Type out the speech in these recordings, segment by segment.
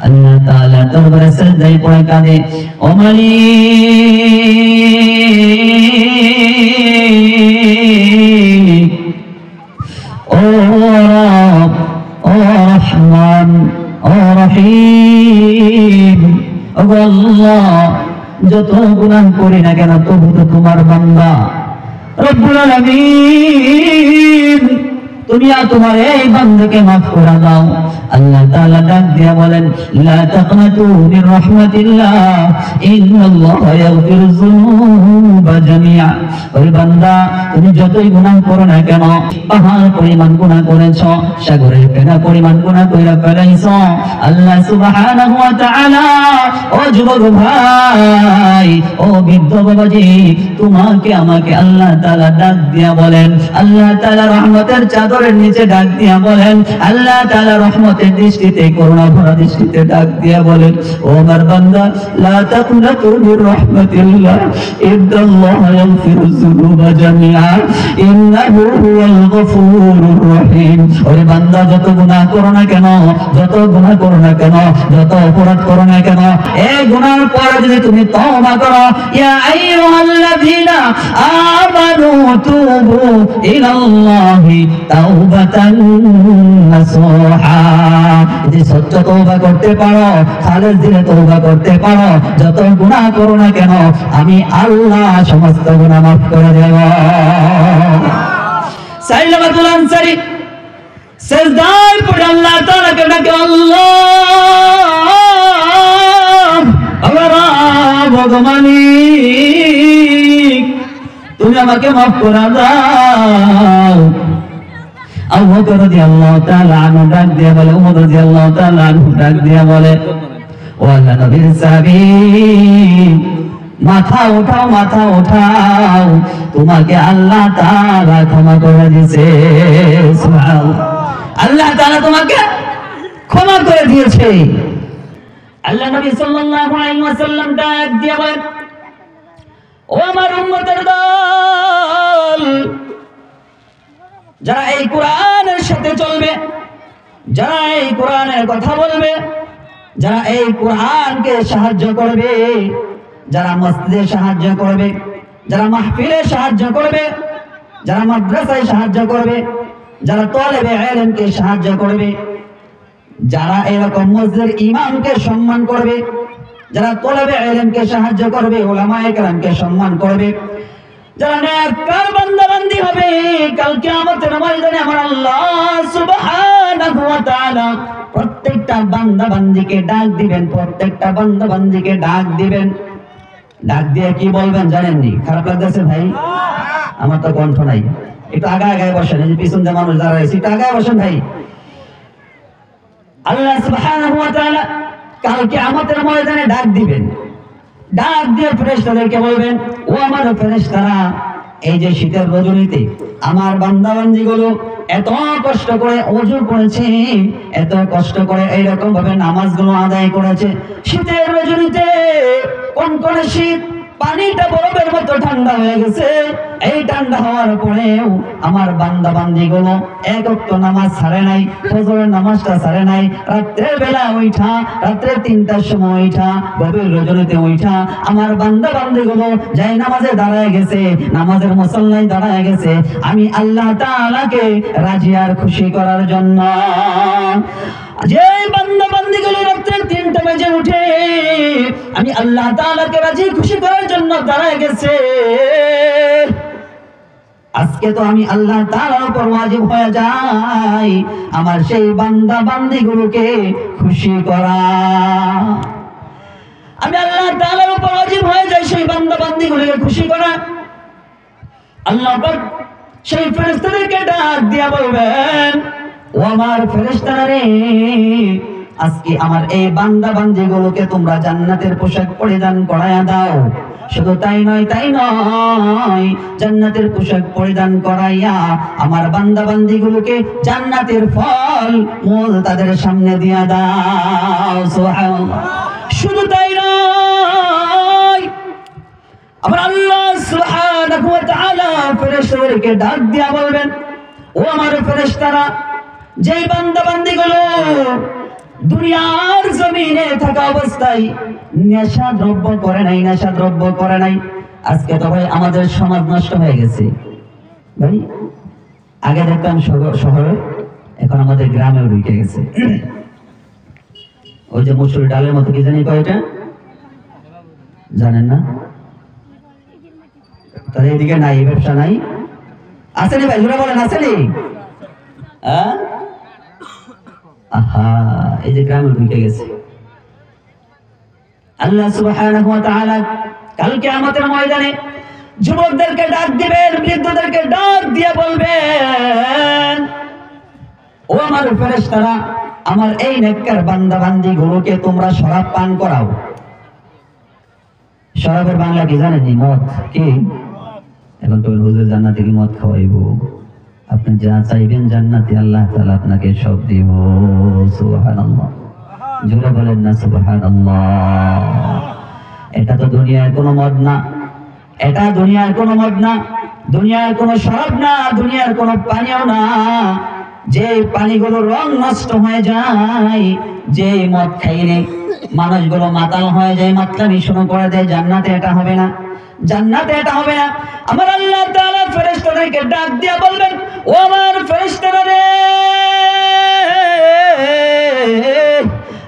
আল্লাহ তাআলা দরবারে সিজদায় পড়ে কাঁদে, ও মালিক, ও রব, ও রহমান, ও রহিম, ও আল্লাহ, যত গুনাহ করি না কেন তবু তো তোমার বান্দা। রব্বুল আলামিন, তুমি আর তোমার এই বান্দাকে মাফ করে দাও। আল্লাহ তাআলা ডাক দিয়া বলেন, লা তাকনাতু মির রাহমাতিল্লাহ, ইন্নাল্লাহা ইয়াগফিরুয যুনুবা জামিআ। ওই বান্দা, তুমি যতই গুনাহ করো না কেন, পাহাড় পরিমাণ গুনাহ করেছো, সাগরের ফেনা পরিমাণ গুনাহ কইরা ফেলাইছো, আল্লাহ সুবহানাহু ওয়া তাআলা, ও যুবক ভাই, ও বৃদ্ধ বাবাজি, তোমাকে আমাকে আল্লাহ তাআলা ডাক দিয়া বলেন, আল্লাহ তাআলা রহমতের চাদরের নিচে ডাক দিয়া বলেন, আল্লাহ তাআলা রহমতের দৃষ্টিতে, করুণা ভরা দৃষ্টিতে ডাক দিয়া বলেন, ও আমার বান্দা, লা তাকনাতু মির রাহমাতিল্লাহ, ইন্নাল্লাহা ইয়াগফিরুয যুনুবা জামিআ, ইন্নাহু হুয়াল গফুরুর রহিম। ওরে বান্দা, যত গুনাহ করো না কেন, যত গুনাহ করো না কেন, যত অপরাধ করো না কেন, এই গুনার পরে যদি তুমি তওবা করো, ইয়া আইয়ুহাল্লাযীনা আমানু তুবু ইলাল্লাহি তাওবাতান নাসুহা। যদি সত্য তওবা করতে পারো, খালেস দিলে তওবা করতে পারো, যত গুনাহ করো না কেন, আমি আল্লাহ সমস্ত গুনাহ মাফ করে দেব। সাইলামাতুল আনসারী সিজদায় পড়ে আল্লাহ তাআলাকে ডাকে, আল্লাহ, আমার মালিক, তুমি আমাকে মাফ করে দাও। আবু বকর রাদিয়াল্লাহু তাআলা আনহু ডাক দিয়ে বলে, উমর রাদিয়াল্লাহু তাআলা আনহু ডাক দিয়ে বলে, ও আল্লাহর নবীর সাহাবী, মাথা উঠাও, মাথা উঠাও, তোমাকে আল্লাহ তাআলা ক্ষমা করে দিয়েছে। সুবহানাল্লাহ, আল্লাহ তাআলা তোমাকে ক্ষমা করে দিয়েছে। আল্লাহ নবী সাল্লাল্লাহু আলাইহি ওয়াসাল্লাম ডাক দিয়ে বলেন, ও আমার উম্মতের দল, যারা এই কোরআনের সাথে চলবে, যারা এই কোরআনের কথা বলবে, যারা এই কোরআনকে সাহায্য করবে, যারা মসজিদে সাহায্য করবে, যারা মাহফিলে সাহায্য করবে, যারা মাদ্রাসায় সাহায্য করবে, যারা তালেবে ইলমকে সাহায্য করবে, যারা এরকম মসজিদের ইমামকে সম্মান করবে, যারা তালেবে ইলমকে সাহায্য করবে, উলামায়ে কেরামকে সম্মান করবে, যারা নেককার বান্দা বান্দি হবে, কাল কিয়ামতের ময়দানে আমার আল্লাহ সুবহানাহু ওয়া তাআলা প্রত্যেকটা বান্দা বান্দিকে ডাক দিবেন, প্রত্যেকটা বান্দা বান্দিকে ডাক দিবেন। ডাক দিয়ে কি বলবেন জানেন নি? খারাপ লাগতেছে ভাই? আমার তো কণ্ঠ নাই, একটু আগায় আগায় বসেন, এই যে পিছন যে মানুষ যারা আছে একটু আগায় বসেন ভাই। আল্লাহ সুবহানাহু ওয়া তাআলা কাল কিয়ামতের ময়দানে ডাক দিবেন, ডাক দিয়ে ফেরেশতাদেরকে বলবেন, ও আমার ফেরেশতারা, এই যে শীতের রজনীতে আমার বান্দা বান্দীগুলো এত কষ্ট করে ওযু করেছে, এত কষ্ট করে এইরকম ভাবে নামাজগুলো আদায় করেছে, শীতের রজনীতে কনকনে শীত, পানিটা বরফের মতো ঠান্ডা হয়ে গেছে, এই ঠান্ডা হওয়ার পরেও আমার বান্দা বান্দীগুলো এক ওয়াক্ত নামাজ ছাড়ে নাই, ফজরের নামাজটা ছাড়ে নাই, রাত্রের বেলা উঠা, রাত্রে 3টার সময় উঠা, গভীর রজনীতে উঠা আমার বান্দা বান্দীগুলো যাই নামাজে দাঁড়ায় গেছে, নামাজের মুসল্লায় দাঁড়ায় গেছে, আমি আল্লাহ তাআলাকে রাজি আর খুশি করার জন্য। যে বান্দা বান্দীগুলো রাত্রে 3টা বাজে উঠে আমি আল্লাহ তাআলাকে রাজি খুশি করার জন্য দাঁড়ায় গেছে, আজকে তো আমি আল্লাহ তাআলার উপর ওয়াজিব হয়ে যাই আমার সেই বান্দা বান্দীগুলোকে খুশি করা। আমি আল্লাহ তাআলার উপর ওয়াজিব হয়ে যাই সেই বান্দা বান্দীগুলোকে খুশি করা। আল্লাহ পাক সেই ফেরেশতাদেরকে ডাক দিয়া বলবেন, ও আমার ফেরেশতারা রে, আজকে আমার এই বান্দা বান্দীগুলোকে তোমরা জান্নাতের পোশাক পরিধান করায়া দাও। শুধু তাই নয়, তাই নয়, জান্নাতের পোশাক পরিধান করাইয়া আমার বান্দা বান্দীগুলোকে জান্নাতের ফল মূল তাদের সামনে দিয়া দাও। সুবহানাল্লাহ। শুধু তাই নয়, আমার আল্লাহ সুবহানাহু ওয়া তাআলা ফেরেশতাদেরকে ডাক দিয়া বলবেন, ও আমার ফেরেশতারা, যেই বান্দা বান্দীগুলো দুনিয়ার জমিনে থাকা অবস্থায় নেশা দ্রব্য করে নাই, নেশা দ্রব্য করে নাই। আজকে তো ভাই আমাদের সমাজ নষ্ট হয়ে গেছে ভাই। আগে দেখতাম শহরে, এখন আমাদের গ্রামেও ঢুকে গেছে। ওই যে মুসুর ডালের মতো কি জানি কয়টা, জানেন না? তাহলে এদিকে নাই, ব্যবসা নাই, আসেনি ভাই, জোরে বলেন আসেনি? আহা, এই যে গ্রামে ঢুকে গেছে। আল্লাহ সুবহানাহু ওয়া তাআলা কাল কিয়ামতের ময়দানে যুবকদেরকে ডাক দিবেন, বৃদ্ধদেরকে ডাক দিয়ে বলবেন, ও আমার ফেরেশতারা, আমার এই নেককার বান্দা বান্দি গুলোকে তোমরা শরাব পান করাও। শরাবের বাংলা কি জানেন? মদ। কি এখন তো হুজুর জান্নাতে কি মদ খাওয়াইবো? আপনি যা চাইবেন জান্নাতে আল্লাহ তাআলা আপনাকে সব দিব। সুবহানাল্লাহ, জোরে বলেন না সুবহানাল্লাহ। এটা তো দুনিয়ার কোনো মদ না, এটা দুনিয়ার কোনো মদ না, দুনিয়ার কোনো শরাব না, দুনিয়ার কোনো পানীয় না। যে পানিগুলো রং নষ্ট হয়ে যায়, যে মদ খাইলে মানুষগুলো মাতাল হয়ে যায়, মাতলামি শুরু করে দেয়, জান্নাতে এটা হবে না, জান্নাতে এটা হবে না। আমার আল্লাহ তাআলা ফেরেশতাদেরকে ডাক দিয়ে বলবেন, ও আমার ফেরেশতারা রে,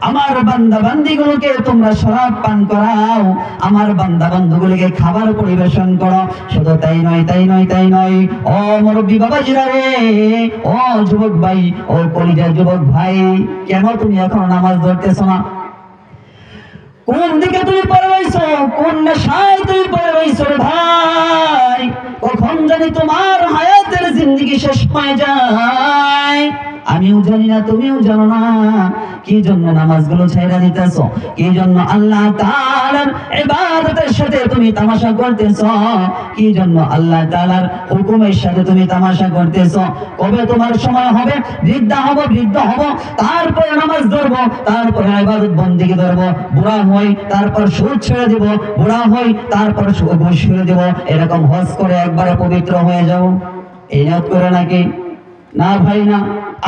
আমার বান্দা বান্দিগুলোকে তোমরা শরাব পান করাও, আমার বান্দা বান্ধবগুলোকে খাবার পরিবেশন করো। শুধু তাই নয়, তাই নয়, তাই নয়, ও মুরব্বী বাবাজিরা রে, ও যুবক ভাই, ও কলিজার যুবক ভাই, কেন তুমি এখন নামাজ ধরতেছ না? কোন দিকে তুমি পড়ে রইছো? কোন নেশায় তুমি পড়ে রইছো রে ভাই? কখন জানি তোমার হায়াতের জিন্দেগি শেষ হয়ে যায়। আমিও জানি না, তুমিও জানো না, কি জন্য নামাজগুলো ছেড়ে দিতেছো, কি জন্য আল্লাহ তাআলার ইবাদতের সাথে তুমি তামাশা করতেছো, কি জন্য আল্লাহ তাআলার হুকুমের সাথে তুমি তামাশা করতেছো। কবে তোমার সময় হবে, বৃদ্ধা হব, বৃদ্ধ হব, তারপরে নামাজ ধরবো, তারপরে ইবাদত বন্দেগী ধরবো, বুড়া হই তারপর সুদ ছেড়ে দিব, বুড়া হই তারপর ঘুষ ছেড়ে দিব, এরকম হজ করে একবারে পবিত্র হয়ে যাও, এই নিয়ত করে নাকি? না ভাই না।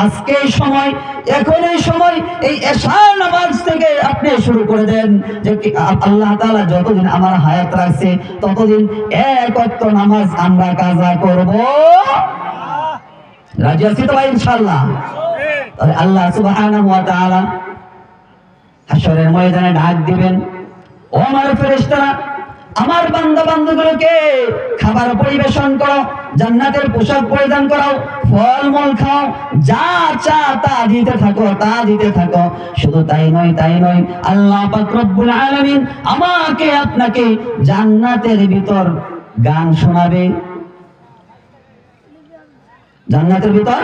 আজকে এই সময়, এখন এই সময়, এই এশার নামাজ থেকে আপনি শুরু করে দেন যে আল্লাহ তাআলা যতদিন আমার হায়াত রাখছে ততদিন এক ওয়াক্ত নামাজ আমরা কাজা করব। রাজি আছি তো ভাই ইনশাআল্লাহ? তাহলে আল্লাহ সুবহানাহু ওয়া তাআলা হাশরের ময়দানে ডাক দিবেন, ও আমার ফেরেশতারা, আমার বান্দা বান্দীগুলোকে খাবার পরিবেশন করো, জান্নাতের পোশাক পরিধান করাও, ফলমূল খাও, যা চা তা দিতে থাকো, তা দিতে থাকো। শুধু তাই নয়, তাই নয়, আল্লাহ পাক রব্বুল আলামিন আমাকে আপনাকে জান্নাতের ভিতর গান শোনাবে। জান্নাতের ভিতর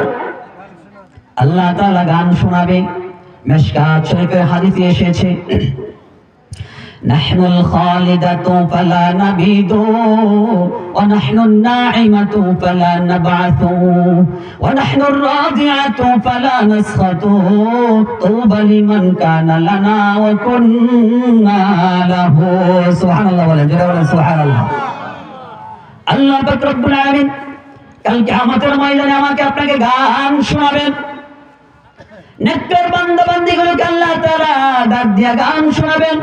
আল্লাহ তাআলা গান শোনাবে। মিশকাত শরীফের হাদিসে এসেছে, নাহনুল খালিদাতু ফালা নাবিদু ওয়া নাহনুন নাঈমাতু ফালা নাবআতু ওয়া নাহনুর রাদিআতু ফালা নাসখাতু তুবা লিমান কানা লানা ওয়া কুন্না লাহু। সুবহানাল্লাহ বলেন, জোরে বলেন সুবহানাল্লাহ। আল্লাহ পাক রব্বুল আলামিন কাল কিয়ামতের ময়দানে আমাকে আপনাকে গান শোনাবেন। নেককার বান্দা বান্দীগুলোকে আল্লাহ তাআলা ডাক দিয়া গান শোনাবেন।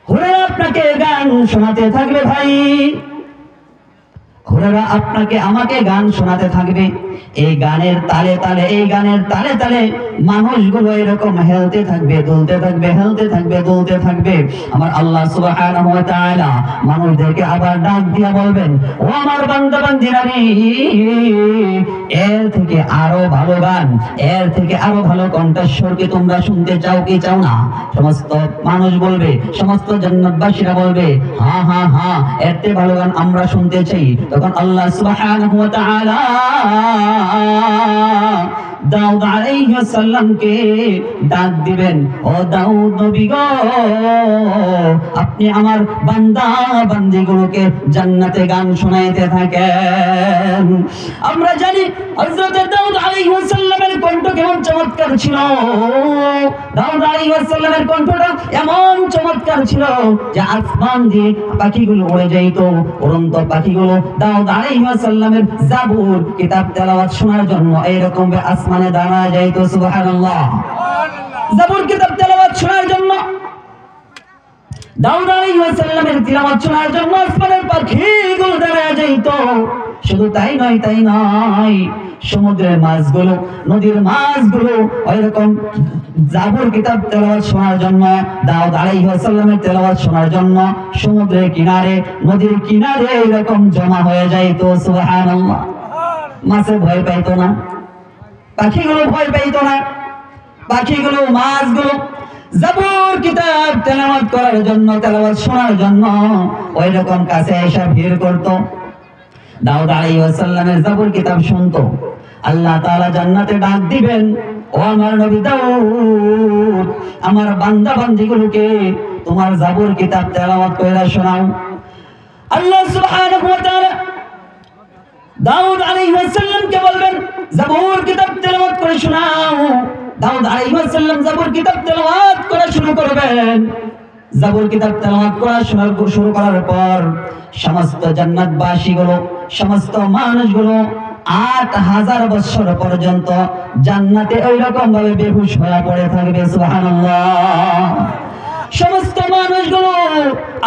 হুরেরা আপনাকে গান শোনাতে থাকবে ভাই, হুরেরা আপনাকে আমাকে গান শোনাতে থাকবে। এই গানের তালে তালে, এই গানের তালে তালে মানুষগুলো এরকম হেলতে থাকবে, দুলতে থাকবে, হেলতে থাকবে, দুলতে থাকবে। আমার আল্লাহ সুবহানাহু ওয়া তাআলা মানুষদেরকে আবার ডাক দিয়া বলবেন, ও আমার বান্দা বান্দীরা রে, এর থেকে আরো ভালো গান, এর থেকে আরো ভালো কণ্ঠস্বর কি তোমরা শুনতে চাও কি চাও না? সমস্ত মানুষ বলবে, সমস্ত জান্নাতবাসীরা বলবে, হ্যাঁ হ্যাঁ হ্যাঁ, এর থেকে ভালো গান আমরা শুনতে চাই। তখন আল্লাহ সুবহানাহু ওয়া তাআলা দাউদ আলাইহিস সালামকে ডাক দিবেন, ও দাউদ নবী গো, আপনি আমার বান্দা বান্দীগুলোকে জান্নাতে গান শোনাইতে থাকেন। আমরা জানি হযরত দাউদ আলাইহিস সালামের কণ্ঠ কেমন চমৎকার ছিল। দাউদ আলাইহিস সালামের কণ্ঠটা এমন চমৎকার ছিল যে আসমান দিয়ে পাখিগুলো উড়ে যাইত। উড়ন্ত পাখিগুলো দাউদ আলাইহিস সালামের জাবুর কিতাব তেলাওয়াত শোনার জন্য এইরকম আসমানে দাঁড়ায় যাইত। সুবহানাল্লাহ। জাবুর কিতাব তেলাওয়াত শোনার জন্য, দাউদ আলাইহিস সালামের তিলাওয়াত শোনার জন্য আসমানের পাখিগুলো দাঁড়ায় যাইত। শুধু তাই নয়, সমুদ্রের মাছগুলো, নদীর মাছগুলো ওইরকম জাবুর কিতাব তেলাওয়াত শোনার জন্য, দাউদ আলাইহিস সালামের তেলাওয়াত শোনার জন্য সমুদ্রের কিনারে, নদীর কিনারে এরকম জমা হয়ে যাইত। সুবহানাল্লাহ। মাছে ভয় পাইতো না, পাখিগুলো ভয় পাইতো না, পাখিগুলো মাছগুলো জাবুর কিতাব তেলাওয়াত করার জন্য, তেলাওয়াত শোনার জন্য ওই রকম কাছে এসে ভিড় করত। দাউদ আলাইহিস সালামের জাবুর কিতাব শুনতো। আল্লাহ তাআলা জান্নাতে ডাক দিবেন, ও আমার নবী দাউদ, আমার বান্দা বান্দীগুলোকে তোমার জাবুর কিতাব তেলাওয়াত কইরা শোনাও। আল্লাহ সুবহানাহু ওয়া তাআলা দাউদ আলাইহিস সালামকে বলবেন, জাবুর কিতাব তেলাওয়াত করে শোনাও। দাউদ আলাইহিস সালাম জাবুর কিতাব তেলাওয়াত করা শুরু করবেন। জাবুর কিতাব তেলাওয়াত করা শুরু করার পর সমস্ত জান্নাতবাসীগুলো, সমস্ত মানুষগুলো ৮,০০০ বছর পর্যন্ত জান্নাতে ওইরকম ভাবে বেহুশ হয়ে পড়ে থাকবে। সুবহানাল্লাহ। সমস্ত মানুষগুলো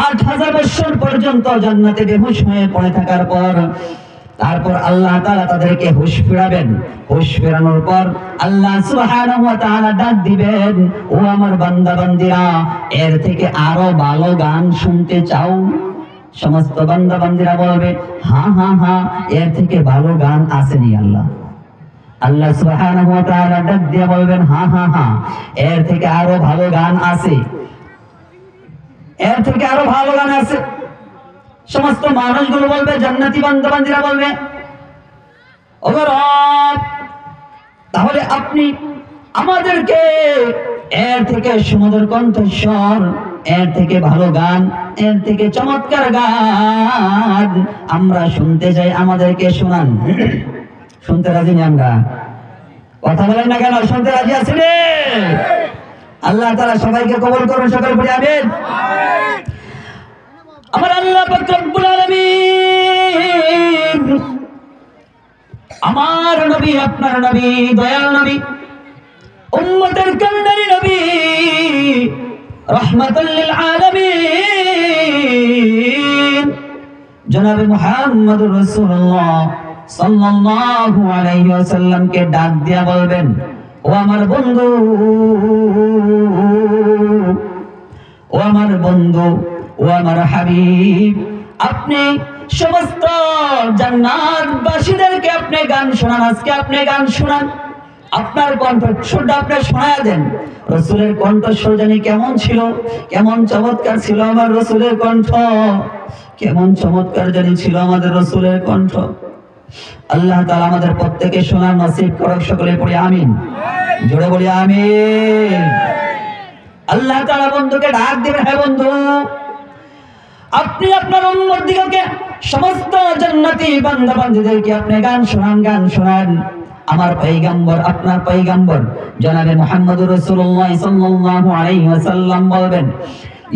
৮,০০০ বছর পর্যন্ত জান্নাতে বেহুশ হয়ে পড়ে থাকার পর তারপর আল্লাহ তাআলা তাদেরকে হুঁশ ফিরাবেন। হুঁশ ফেরানোর পর আল্লাহ সুবহানাহু ওয়া তাআলা ডাক দিবেন, ও আমার বান্দা বান্দীরা, এর থেকে আরো ভালো গান শুনতে চাও? সমস্ত বান্দা বান্দীরা বলবে, হ্যাঁ হ্যাঁ হ্যাঁ, এর থেকে ভালো গান আসেনি আল্লাহ। আল্লাহ সুবহানাহু ওয়া তাআলা ডাক দিয়ে বলবেন, হ্যাঁ হ্যাঁ হ্যাঁ, এর থেকে আরো ভালো গান আছে, এর থেকে আরো ভালো গান আছে। সমস্ত মানুষগুলো বলবে, জান্নাতি বান্দা বান্দীরা বলবে, ও রব, তাহলে আপনি আমাদেরকে এর থেকে সুমধুর কণ্ঠস্বর, এর থেকে ভালো গান, এর থেকে চমৎকার গান আমরা শুনতে চাই, আমাদেরকে শোনান। শুনতে রাজি না? আমরা কথা বলেন না কেন? শুনতে রাজি আছেন? আল্লাহ তাআলা সবাইকে কবুল করুন, সকল পড়ি আমিন। আমার আল্লাহ পাক রব্বুল আলামিন আমার নবী, আপনার নবী, দয়াল নবী, উম্মতের কান্ডারি নবী, রাহমাতুল লিল আলামিন জনাবে মুহাম্মদুর রাসূলুল্লাহ সাল্লাল্লাহু আলাইহি ওয়াসাল্লামকে ডাক দিয়া বলবেন, ও আমার বন্ধু, ও আমার বন্ধু, ও আমার হাবিব, আপনি সমস্ত জান্নাতবাসীদেরকে আপনি গান শোনান। আজকে আপনি গান শোনান, আপনার কণ্ঠস্বরটা আপনি শোনায়া দেন। রাসূলের কণ্ঠস্বর জানি কেমন ছিল, কেমন চমৎকার ছিল আমার রাসূলের কণ্ঠ, কেমন চমৎকার জানি ছিল আমাদের রাসূলের কণ্ঠ। আল্লাহ তাআলা আমাদের প্রত্যেককে শোনার নসিব করুক, সকলে পড়ি আমিন। জোরে বলি আমিন। আল্লাহ তাআলা বন্ধুকে ডাক দিবেন, হে বন্ধু, আপনি আপনার উম্মতদিগকে, সমস্ত জান্নাতি বান্দা বান্দীদেরকে আপনি গান শোনান, গান শোনান। আমার পয়গম্বর, আপনার পয়গম্বর জনাবে মুহাম্মদুর রাসূলুল্লাহ সাল্লাল্লাহু আলাইহি ওয়াসাল্লাম বলবেন,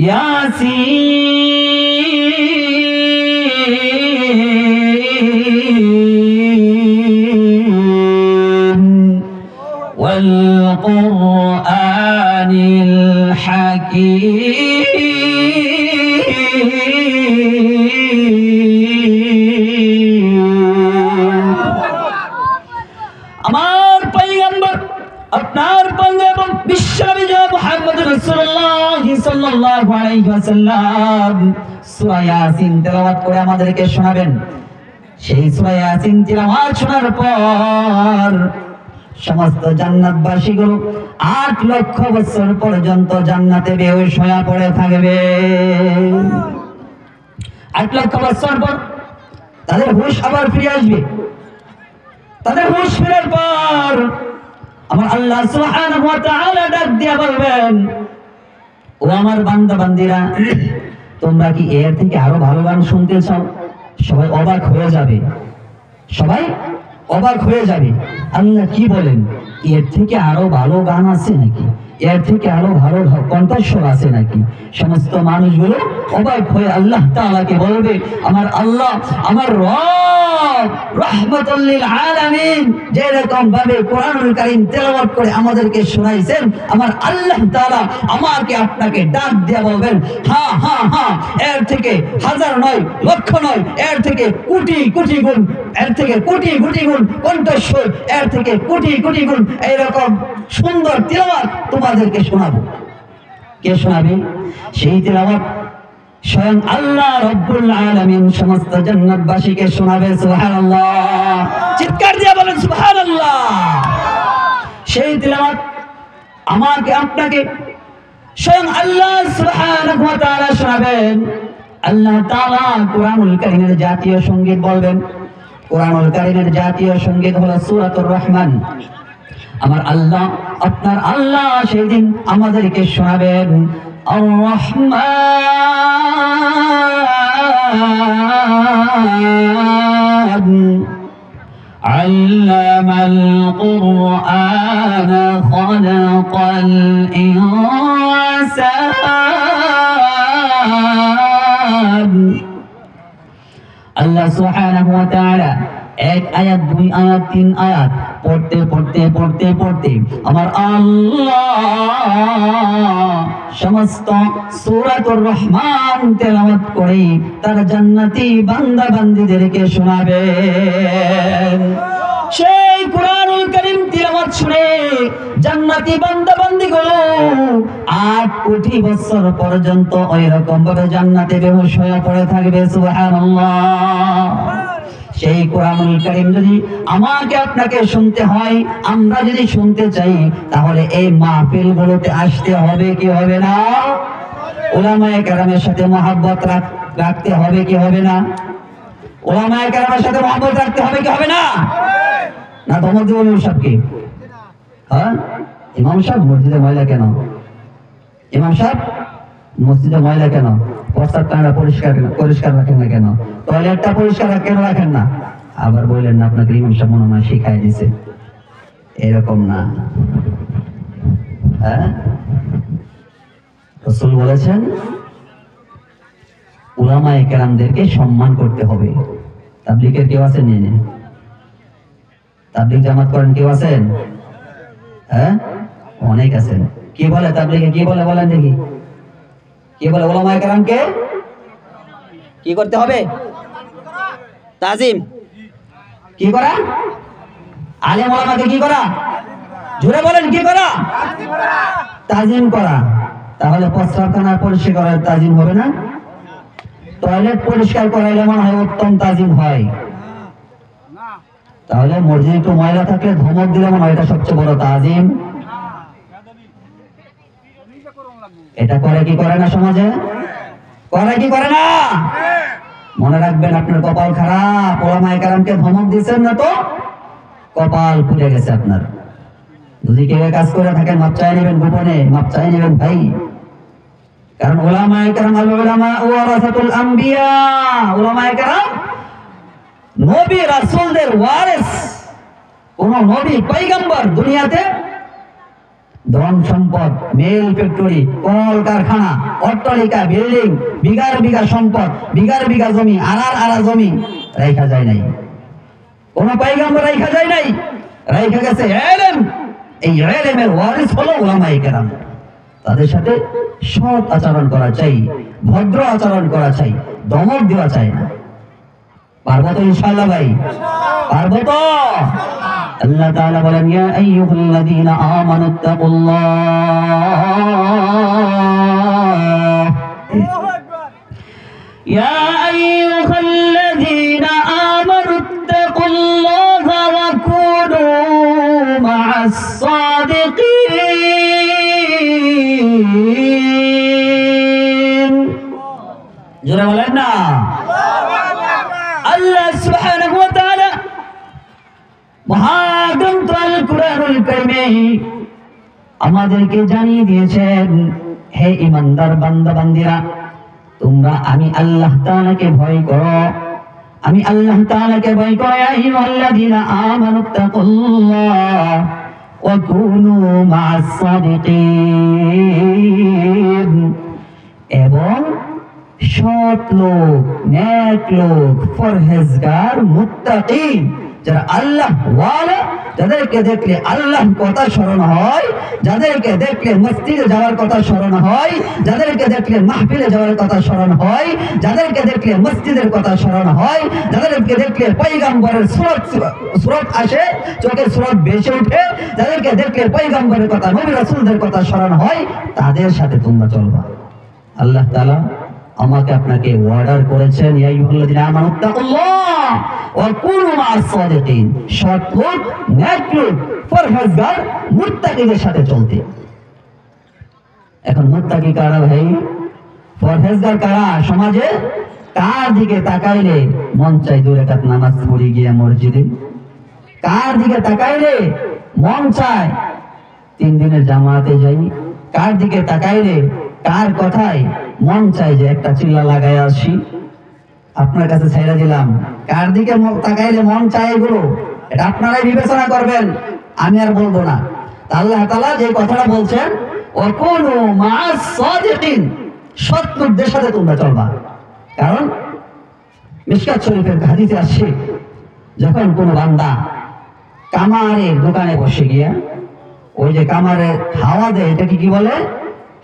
ইয়াসিন ওয়াল কুরআনিল হাকীম। আমার পয়গম্বর, আপনার পয়গম্বর বিশ্বনবী মুহাম্মদুর রাসূলুল্লাহ সাল্লাল্লাহু আলাইহি ওয়াসাল্লাম সূরা ইয়াসিন তেলাওয়াত করে আমাদেরকে শোনাবেন। সেই সূরা ইয়াসিন তেলাওয়াত শোনার পর সমস্ত জান্নাতবাসীগুলো ৮ লক্ষ বছর পর্যন্ত জান্নাতে বেহুশ হয়ে পড়ে থাকবে। ৮ লক্ষ বছর পর তাদের হুঁশ আবার ফিরে আসবে। তাদের হুঁশ ফেরার পর আমার আল্লাহ সুবহানাহু ওয়া তাআলা ডাক দিয়ে বলবেন, ও আমার বান্দা বান্দীরা, তোমরা কি এর থেকে আরো ভালো গান শুনতে চাও? সবাই অবাক হয়ে যাবে, সবাই অবাক হয়ে যাবে। আল্লাহ কি বলেন, এর থেকে আরো ভালো গান আছে নাকি? এর থেকে আরো ভালো কণ্ঠস্বর আছে নাকি? সমস্ত মানুষগুলো অবাক হয়ে আল্লাহ তাআলাকে বলবে, আমার আল্লাহ, আমার রব রাহমাতুল লিল আলামিন যেরকম ভাবে কোরআনুল কারীম তেলাওয়াত করে আমাদেরকে শোনাইছেন, আমার আল্লাহ তাআলা আমাকে আপনাকে ডাক দিয়ে বলবেন, হ্যাঁ হ্যাঁ হ্যাঁ, এর থেকে হাজার নয়, লক্ষ নয়, এর থেকে কোটি কোটি গুণ, এর থেকে কোটি কোটি গুণ কণ্ঠস্বর, এর থেকে কোটি কোটি গুণ এইরকম সুন্দর তেলাওয়াত তোমাদেরকে শোনাবো। কে শোনাবে? সেই তেলাওয়াত স্বয়ং আল্লাহ রব্বুল আলামিন সমস্ত জান্নাতবাসীকে শোনাবে। সুবহানাল্লাহ, চিৎকার দিয়ে বলেন সুবহানাল্লাহ। সেই তেলাওয়াত আমাকে আপনাকে স্বয়ং আল্লাহ সুবহানাহু ওয়া তাআলা শোনাবেন। আল্লাহ তাআলা কোরআনুল কারীমের জাতীয় সঙ্গীত বলবেন। কোরআনুল কারীমের জাতীয় সঙ্গীত হলো সূরাতুর রহমান। আমার আল্লাহ, আপনার আল্লাহ সেই দিন আমাদেরকে শোনাবেন, আর রহমান আল্লামাল কুরআন খালাকাল ইনসান। আল্লাহ সুবহানাহু ওয়া তাআলা এক আয়াত, দুই আয়াত, তিন আয়াত পড়তে পড়তে পড়তে পড়তে আমার আল্লাহ সমস্ত সূরাতুর রহমান তেলাওয়াত করে তার জান্নাতি বান্দা বান্দীদেরকে শোনাবেন। সেই কোরআনুল কারীম তিলাওয়াত শুনে জান্নাতি বান্দা বান্দীগুলো 8 কোটি বছর পর্যন্ত ওই রকম ভাবে জান্নাতে বেহুশ হয়ে পড়ে থাকবে। সুবহানাল্লাহ। সেই কোরআনুল কারীম যদি আমাকে আপনাকে শুনতে হয়, আমরা যদি শুনতে চাই, তাহলে এই মাহফিলগুলোতে আসতে হবে কি হবে না? উলামায়ে কেরামের সাথে মহব্বত রাখতে হবে কি হবে না? উলামায়ে কেরামের সাথে মহব্বত রাখতে হবে কি হবে না? না ধমক দেব ইমাম সাহেবকে? হ্যাঁ, ইমাম সাহেব মসজিদে ময়লা কেন? ইমাম সাহেব মসজিদে ময়লা কেন? প্রস্তাবটা পরিষ্কার রাখেন না কেন? টয়লেটটা পরিষ্কার কেন রাখেন না? আবার বললেন না আপনাকে ইমাম সাহেব মনে হয় শিখাই দিছে। এরকম না। হ্যাঁ, রাসূল বলেছেন উলামায়ে কেরামদেরকে সম্মান করতে হবে। তাবলীগের কেউ আছেন? নিয়ে তাবলীগ জামাত করেন কেউ আছেন? হ্যাঁ, অনেক আছেন। কি বলে তাবলীগে? কি বলে বলেন দেখি? কি বলে? উলামায়ে কেরামকে কি করতে হবে? তাজিম। কি করা? আলেম ওলামাকে কি করা? জোরে বলেন, কি করা? তাজিম করা। তাহলে প্রস্রাবখানা পরিষ্কার করার তাজিম হবে না? টয়লেট পরিষ্কার করাইলে মনে হয় উত্তম তাজিম হয়। তাহলে মসজিদে একটু ময়লা থাকলে ধমক দিলে মনে হয় এটা সবচেয়ে বড় তাজিম। এটা করে কি করে না সমাজে? করে কি করে না? মনে রাখবেন, আপনার কপাল খারাপ। ওলামায়ে কেরামকে ধমক দিচ্ছেন না তো কপাল পুড়ে গেছে আপনার। যদি কেউ কাজ করে থাকেন, মাপ চাই নেবেন, গোপনে মাপ চাই নেবেন ভাই। কারণ ওলামায়ে কেরাম আল উলামা ওয়ারাসাতুল আম্বিয়া, ওলামায়ে কেরাম নবী রাসূলদের ওয়ারিস। কোন নবী পয়গম্বর দুনিয়াতে ধন সম্পদ, মেল ফ্যাক্টরি, কল কারখানা, অট্টালিকা, বিল্ডিং, বিঘার বিঘা সম্পদ, বিঘার বিঘা জমি, আড়ার জমি রাখা যায় নাই। কোন পয়গম্বর রাখা যায় নাই। রাখা গেছে ইলম। এই ইলমের ওয়ারিস হলো উলামায়ে কেরাম। তাদের সাথে সৎ আচরণ করা চাই, ভদ্র আচরণ করা চাই, দমক দেওয়া চাই না। পারবো তো ইনশাআল্লাহ ভাই? পারবো তো? আল্লাহ তাআলা বলেন, ইয়া আইয়ুহাল্লাযীনা আমানুত্তাকুল্লাহ, ইয়া আইয়ুহাল্লাযীনা আমানুত্তাকুল্লাহা ওয়া কুনু মা'আস সাদিকিন। জোরে বলেন না। আল্লাহ সুবহানাহু ওয়া তাআলা মহাগ্রন্থ আল কুরআনুল কারীমে আমাদেরকে জানিয়ে দিয়েছেন, হে ঈমানদার বান্দা বান্দীরা, তোমরা আমি আল্লাহ তাআলাকে ভয় করো। আমি আল্লাহ তাআলাকে ভয় করো। ইয়া আইয়ুহাল্লাযীনা আমানুত্তাকুল্লাহ, وكونوا مع الصادقين এবং সৎ লোক, নেক লোক, পরহেজগার, মুত্তাকি, যারা আল্লাহ ওয়ালা, যাদেরকে দেখলে আল্লাহর কথা স্মরণ হয়, যাদেরকে দেখলে মসজিদে যাওয়ার কথা স্মরণ হয়, যাদেরকে দেখলে মাহফিলে যাওয়ার কথা স্মরণ হয়, যাদেরকে দেখলে মসজিদের কথা স্মরণ হয়, যাদেরকে দেখলে পয়গম্বরের সুরত আসে, চোখের সুরত বেশি ওঠে, যাদেরকে দেখলে পয়গম্বরের কথা, নবী রাসূলদের কথা স্মরণ হয়, তাদের সাথে তোমরা চলবা। আল্লাহ তাআলা আমাকে আপনাকে অর্ডার করেছেন, ইয়া আইয়ুহাল্লাযীনা আমানুত্তাকুল্লাহ ওয়া কুনু মা'আস সাদিকিন, সৎ লোক, নেক লোক, পরহেজগার, মুত্তাকিদের সাথে চলতে। এখন মুত্তাকি কারা ভাই? পরহেজগার কারা? সমাজে কার দিকে তাকাইলে মন চাই 2 রাকাত নামাজ পড়ি গিয়া মসজিদে? কার দিকে তাকাইলে মন চায় 3 দিনের জামাতে যাই? কার দিকে তাকাইলে, কার কথায় মন চাই যে একটা চিল্লা লাগাই আসি? আপনার কাছে ছাইড়া দিলাম, কার দিকে তাকাইলে মন চায় এগুলো এটা আপনারাই বিবেচনা করবেন, আমি আর বলবো না। আল্লাহ তাআলা যে কথাটা বলছেন, ওয়াকুনু মা'আস সাদিকিন, সৎ লোকদের সাথে তোমরা চলবা। কারণ মিশকাত শরীফের হাদিসে আসছে, যখন কোনো বান্দা কামারের দোকানে বসে গিয়া ওই যে কামারে হাওয়া দেয়, এটাকে কি বলে?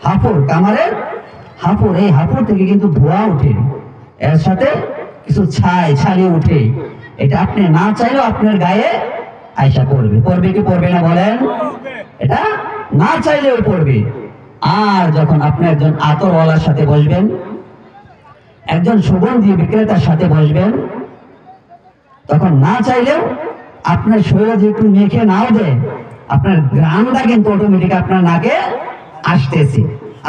হাফুর। কামারের হাফুর, এই হাফুর থেকে কিন্তু ধোঁয়া উঠে, এর সাথে কিছু ছাই উঠে, এটা আপনি না চাইলেও আপনার গায়ে আয়সা পড়বে। পড়বে কি পড়বে না বলেন? এটা না চাইলেও পড়বে। আর যখন আপনি একজন আতরওয়ালার সাথে বসবেন, একজন সুগন্ধি বিক্রেতার সাথে বসবেন, তখন না চাইলেও আপনার শরীরে যে একটু মেখে নাও দেয়, আপনার ঘ্রাণটা কিন্তু অটোমেটিক আপনার নাকে আসতেছে,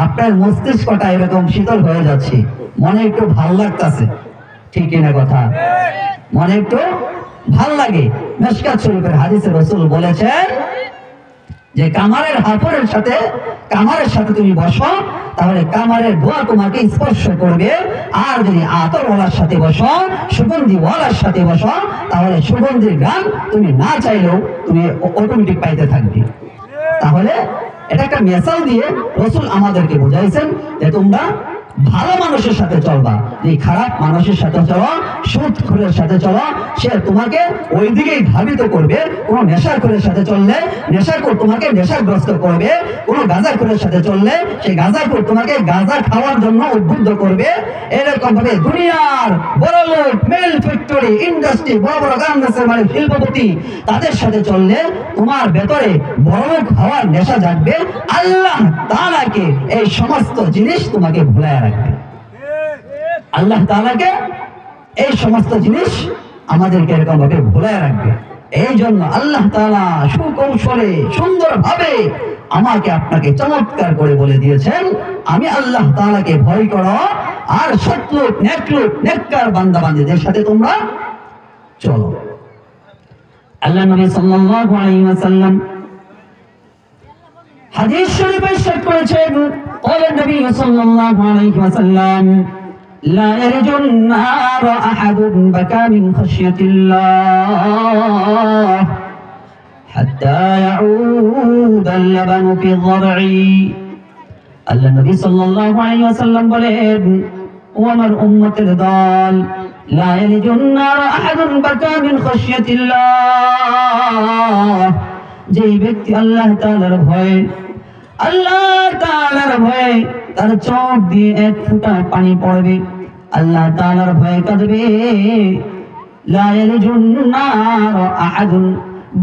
আপনার মস্তিষ্কটা এরকম শীতল হয়ে যাচ্ছে, মনে একটু ভাল লাগতেছে, ঠিক কিনা কথা? মনে একটু ভাল লাগে। মিশকাত শরীফের হাদিসে রাসূল বলেছেন যে কামারের হাফরের সাথে, কামারের সাথে তুমি বসো, তাহলে কামারের ধোঁয়া তোমাকে স্পর্শ করবে। আর যদি আতরওয়ালার সাথে বসো, সুগন্ধিওয়ালার সাথে বসো, তাহলে সুগন্ধির গান তুমি না চাইলেও তুমি অটোমেটিক পাইতে থাকবে। তাহলে এটা একটা মেসাল দিয়ে রাসূল আমাদেরকে বুঝাইছেন যে তোমরা ভালো মানুষের সাথে চলবা, এই খারাপ মানুষের সাথে চলো, সুদখোরের সাথে চলো, সে তোমাকে ওই দিকেই ধাবিত করবে। কোন নেশাখোরের সাথে চললে নেশাখোর তোমাকে নেশাগ্রস্ত করবে, কোন গাঁজাখোরের সাথে চললে সেই গাঁজাখোর তোমাকে গাঁজা খাওয়ার জন্য উদ্বুদ্ধ করবে। এরকম ভাবে দুনিয়ার বড় লোক, মেল ফ্যাক্টরি, ইন্ডাস্ট্রি, বড় বড় গার্মেন্টসের মানে শিল্পপতি, তাদের সাথে চললে তোমার ভেতরে বড় লোক হওয়ার নেশা জাগবে। আল্লাহ তাআলাকে এই সমস্ত জিনিস তোমাকে ভুলায় রাখবে। আল্লাহ তাআলাকে এই সমস্ত জিনিস আমাদেরকে এরকম ভাবে ভুলায় রাখবে। এই জন্য আল্লাহ তাআলা সুকৌশলে সুন্দরভাবে আমাকে আপনাকে চমৎকার করে বলে দিয়েছেন, আমি আল্লাহ তাআলাকে ভয় করো, আর সৎ লোক, নেককার বান্দা বান্দীদের সাথে তোমরা চলো। আল্লাহ নবী সাল্লাল্লাহু আলাইহি ওয়াসাল্লাম হাদিস শরীফে ইরশাদ করেছেন, قال النبي صلى الله عليه وسلم لا يرج النار أحد بكى من خشية الله حتى يعود اللبن في الضرع। আল্লাহ নবী সাল্লাল্লাহু আলাইহি ওয়াসাল্লাম বলেন, ও আমার উম্মতের দল, লা ইয়ালিজুন নার আহাদুন বাকা মিন খাশিয়াতিল্লাহ, যেই ব্যক্তি আল্লাহ তাআলার ভয়ে, আল্লাহ তাআলার ভয়ে তার চোখ দিয়ে এক ফোঁটা পানি পড়বে, আল্লাহ তাআলার ভয়ে কাঁদবে, লা ইয়ালিজুন নার আহাদুন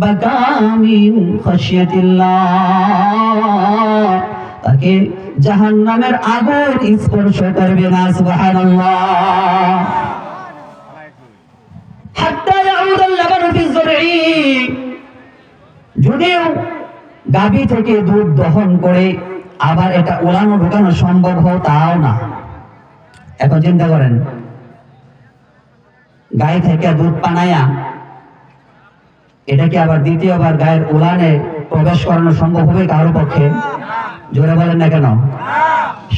বাকা মিন খাশিয়াতিল্লাহ, তাকে জাহান্নামের আগুন স্পর্শ করবে না। সুবহানাল্লাহ। হাত্তা ইয়াউদাল লাবানু ফি যরঈ, যদিও গাভী থেকে দুধ দহন করে আবার এটা ওলানো ঢোকানো সম্ভব হয়, তাও না। এখন চিন্তা করেন, গাই থেকে দুধ পানায়া এটাকে আবার দ্বিতীয়বার গায়ের ওলানে প্রবেশ করানো সম্ভব হবে কারোর পক্ষে? জোরে বলেন না কেন?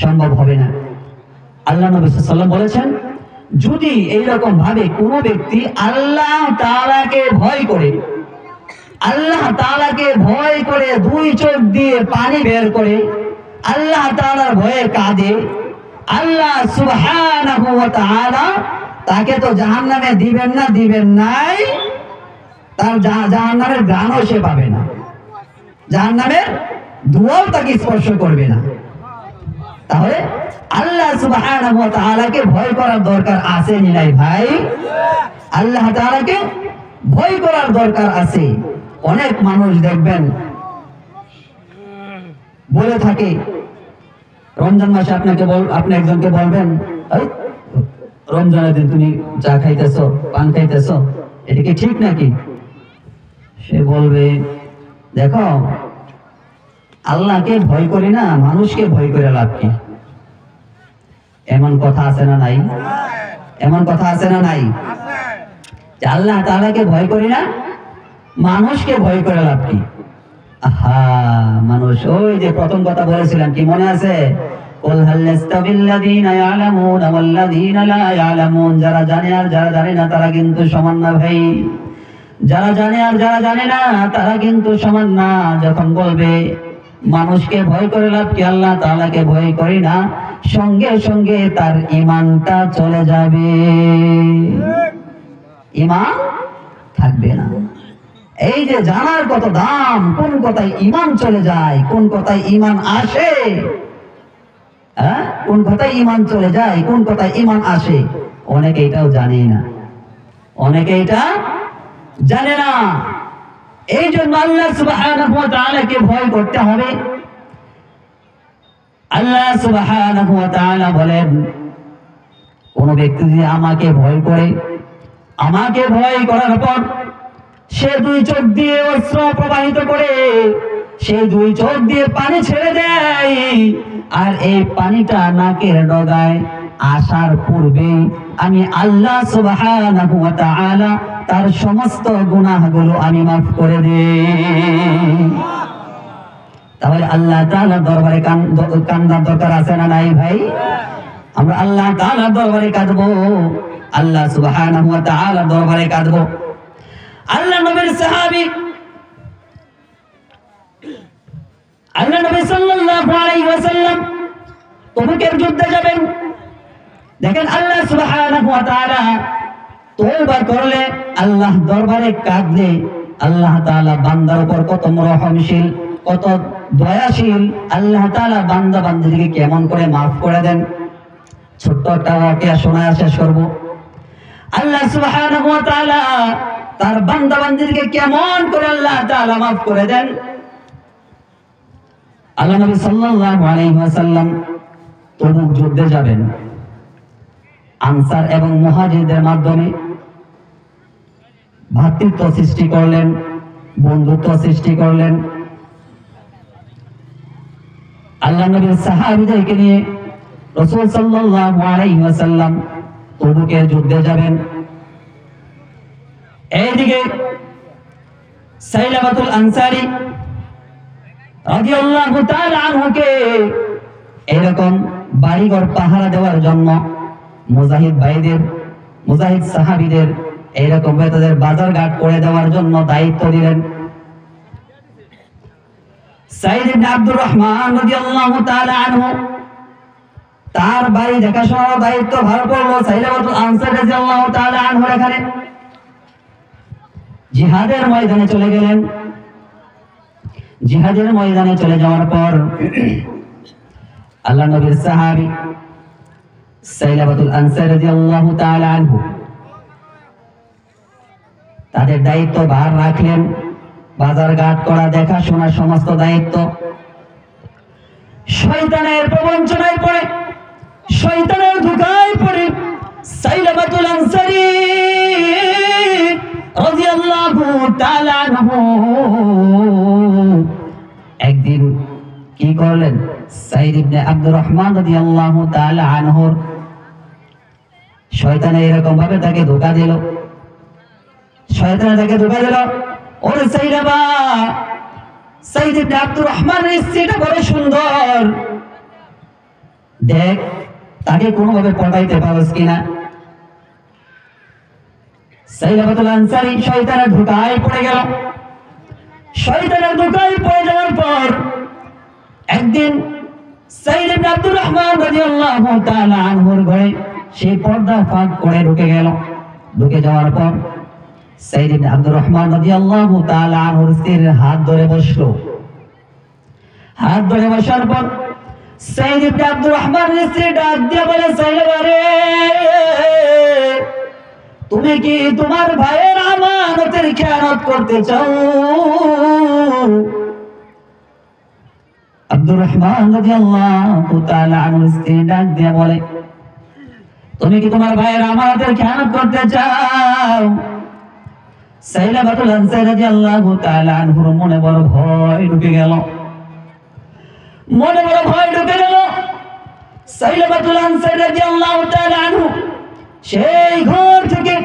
সম্ভব হবে না। আল্লাহ নবী সাল্লাল্লাহু আলাইহি ওয়াসাল্লাম বলেছেন, যদি এইরকম ভাবে কোনো ব্যক্তি আল্লাহ তাআলাকে ভয় করে আল্লাহ তাআলাকে ভয় করে দুই চোখ দিয়ে পানি বের করে আল্লাহ তাআলার ভয়ে কাঁদে, আল্লাহ সুবহানাহু ওয়া তাআলা তাকে তো জাহান্নামে দিবেন না, দিবেন নাই, তার জাহান্নামের ঘ্রাণও সে পাবে না, জাহান্নামের ধোঁয়াও তাকে স্পর্শ করবে না। তাহলে আল্লাহ সুবহানাহু ওয়া তাআলাকে ভয় করার দরকার আছে নি নাই ভাই? আল্লাহ তাআলাকে ভয় করার দরকার আছে। অনেক মানুষ দেখবেন বলে থাকে, রমজান মাসে আপনি একজনকে বলবেন, রমজানের দিন তুমি চা খাইতেছো, পান খাইতেছো, এটা কি ঠিক নাকি? সে বলবে, দেখো আল্লাহকে ভয় করি না, মানুষকে ভয় করে লাভ কি? এমন কথা আছে না নাই? এমন কথা আছে না নাই? আল্লাহ তাআলাকে ভয় করি না, মানুষকে ভয় করে লাভ কি? আহা, মানুষ ওই যে প্রথম কথা বলেছিলাম, কি মনে আছে? কুল হাল ইস্তাবিল্লাযীনা ইয়ালামুনা ওয়াল্লাযীনা লা ইয়ালামুন, যারা জানে আর যারা জানে না তারা কিন্তু সমান না ভাই। যারা জানে আর যারা জানে না তারা কিন্তু সমান না। যখন বলবে মানুষকে ভয় করে লাভ কি, আল্লাহ তাআলাকে ভয় করি না, সঙ্গে সঙ্গে তার ঈমানটা চলে যাবে, ঈমান থাকবে না। এই যে জানার কত দাম, কোন কথায় ঈমান চলে যায়, কোন কথায় ঈমান আসে, কোন কথায় ঈমান চলে যায়, কোন কথায় ঈমান আসে, অনেকে এটাও জানে না, অনেকে এটা জানে না। এই জন্য আল্লাহ সুবহানাহু ওয়া তাআলাকে ভয় করতে হবে। আল্লাহ সুবহানাহু ওয়া তাআলা বলেন, কোন ব্যক্তি যদি আমাকে ভয় করে, আমাকে ভয় করার পর সে দুই চোখ দিয়ে অশ্রু প্রবাহিত করে, সে দুই চোখ দিয়ে পানি ছেড়ে দেয়, আর এই পানিটা নাকের ডগায় আসার পূর্বে আমি আল্লাহ সুবহানাহু ওয়া তাআলা তার সমস্ত গুনাহগুলো আমি মাফ করে দেই। তাহলে আল্লাহ তাআলার দরবারে কান্দার দরকার আছে না নাই ভাই? আমরা আল্লাহ তাআলার দরবারে কাঁদবো, আল্লাহ সুবহানাহু ওয়া তাআলার দরবারে কাঁদবো। আল্লাহ নবীর সাহাবী, আল্লাহ নবী সাল্লাল্লাহু আলাইহি ওয়াসাল্লাম তবুকের যুদ্ধে যাবেন। দেখেন আল্লাহ সুবহানাহু ওয়া তাআলা তওবা করলে, আল্লাহ দরবারে কাঁদলে, আল্লাহ তাআলা বান্দার উপর কত রহমশীল, কত দয়াশীল। আল্লাহ তাআলা বান্দা বান্দীকে কেমন করে মাফ করে দেন। ছোট্ট একটা ওয়াকিয়া শোনায় শেষ করব। আল্লাহ সুবহানাহু ওয়া তাআলা তার বান্দা বান্দীকে কেমন করে আল্লাহ তাআলা মাফ করে দেন। আল্লাহ নবী সাল্লাল্লাহু আলাইহি ওয়াসাল্লাম তবুক যুদ্ধে যাবেন। আনসার এবং মুহাজিরদের মাধ্যমে ভ্রাতৃত্ব সৃষ্টি করলেন, বন্ধুত্ব সৃষ্টি করলেন। আল্লাহ নবীর সাহাবীদেরকে নিয়ে রাসূল সাল্লাল্লাহু আলাইহি ওয়াসাল্লাম তবুকের যুদ্ধে যাবেন। এইদিকে সাইলাবাতুল আনসারী রাদিয়াল্লাহু তাআলা আনহুকে এরকম বাড়িঘর পাহারা দেওয়ার জন্য মুজাহিদ ভাইদের, মুজাহিদ সাহাবীদের এইরকম তাদের বাজার ঘাট করে দেওয়ার জন্য দায়িত্ব দিলেন। সাইদ ইবনে আব্দুর রহমান রাদিয়াল্লাহু তাআলা আনহু তার বাড়ি দেখাশোনার দায়িত্ব ভার করলো সাইলাবাতুল আনসারী রাদিয়াল্লাহু তাআলা আনহু। এখানে জিহাদের ময়দানে চলে গেলেন। জিহাদের ময়দানে চলে যাওয়ার পর আল্লাহ নবীর সাহাবী সাইলাবাতুল আনসারী রাদিয়াল্লাহু তাআলা আনহু তাদের দায়িত্ব ভার রাখলেন, বাজার ঘাট করা, দেখাশোনার সমস্ত দায়িত্ব। শয়তানের প্রবঞ্চনায় পড়ে, শয়তানের ধোঁকায় পড়ে সাইলাবাতুল আনসারী রাদিয়াল্লাহু তাআলা আনহু একদিন কি করলেন, সাইদ ইবনে আব্দুর রহমান রাদিয়াল্লাহু তাআলা আনহুর শয়তান এরকম ভাবে তাকে ধোঁকা দিল। শয়তান তাকে ধোঁকা দিল, ওরে সাইলাবা, সাইদ ইবনে আব্দুর রহমানের স্ত্রীটা বড় সুন্দর, দেখ তাকে কোনোভাবে পটাইতে পারস কিনা। সাইলাবাতুল আনসারী শয়তানের ধোঁকায় পড়ে গেল। শয়তানের ধোঁকায় পড়ে যাওয়ার পর একদিন সাইদ ইবনে আব্দুর রহমান রাদিয়াল্লাহু তাআলা আনহুর ঘরে সে পর্দা ফাঁক করে ঢুকে গেল। ঢুকে যাওয়ার পর সাইদ ইবনে আব্দুর রহমান রাদিয়াল্লাহু তাআলা আনহুর স্ত্রীর হাত ধরে বসলো। হাত ধরে বসার পর সাইদ ইবনে আব্দুর রহমানের স্ত্রী ডাক দিয়ে বলে, সাইলাবা রে, তুমি কি তোমার ভাইয়ের আমানতের খেয়ানত করতে চাও? আব্দুর রহমান রাদিয়াল্লাহু তাআলা আনহুর স্ত্রী ডাক দিয়ে বলে, তুমি কি তোমার ভাইয়ের আমানতের খেয়ানত করতে চাও? সাইলাবাতুল আনসারী রাদিয়াল্লাহু তাআলা আনহুর মনে বড় ভয় ঢুকে গেল। মনে বড় ভয় ঢুকে গেল। সাইলাবাতুল আনসারী রাদিয়াল্লাহু তাআলা আনহু সেই ঘর থেকে